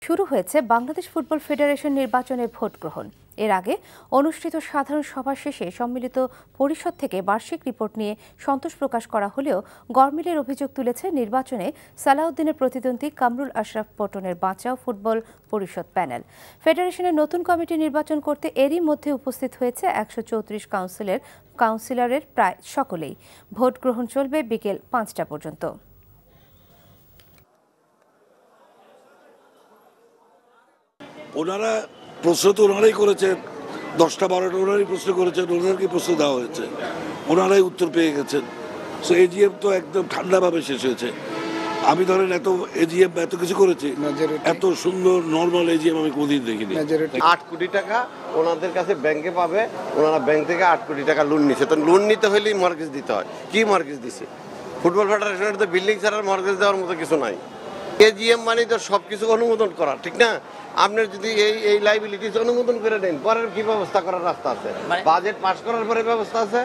শুরু হয়েছে Bangladesh football federation নির্বাচনের ভোট গ্রহণ। এর আগে অনুষ্ঠিত সাধারণ সভা শেষে সম্মিলিত পরিষদ থেকে বার্ষিক রিপোর্ট নিয়ে সন্তোষ প্রকাশ করা হলেও গরমিলের অভিযোগ তুলেছে নির্বাচনে সালাউদ্দিনের প্রতিদ্বন্দ্বী কামরুল আশরাফ পটনের বাঁচাও ফুটবল পরিষদ প্যানেল। ফেডারেশনের নতুন কমিটি নির্বাচন করতে এরই মধ্যে উপস্থিত হয়েছে 134 কাউন্সিলরের প্রায় সকলেই। ভোট গ্রহণ চলবে বিকেল 5টা পর্যন্ত। ওনারা প্রশ্ন তো ওনারাই করেছেন, 10টা-12টা ওনারাই প্রশ্ন করেছেন, ওনাদেরকে প্রশ্ন দেওয়া হয়েছে, ওনারাই উত্তর পেয়ে গেছেন। সো এজিএম তো একদম ঠান্ডাভাবে শেষ হয়েছে। আমি ধরেন এজিএম এত কিছু করেছি, এত সুন্দর নর্মাল এজিএম আমি কোনদিন দেখিনি। 8 কোটি টাকা ওনাদের কাছে ব্যাংকে পাবে, ওনারা ব্যাংক থেকে 8 কোটি টাকা লোন নিচ্ছে। তো লোন নিতে হলেই মর্গেজ দিতে হয়। কি মর্গেজ দিছে? ফুটবল ফেডারেশনের তো বিল্ডিং ছাড়া মর্গেজ দেওয়ার মতো কিছু নাই। এজিএম মানে তো সব কিছু অনুমোদন করা, ঠিক না? আপনার যদি এই লাইবিলিটিস অনুমোদন করে দেন, পরের কি ব্যবস্থা করার রাস্তা আছে? বাজেট পাস করার পরে ব্যবস্থা আছে।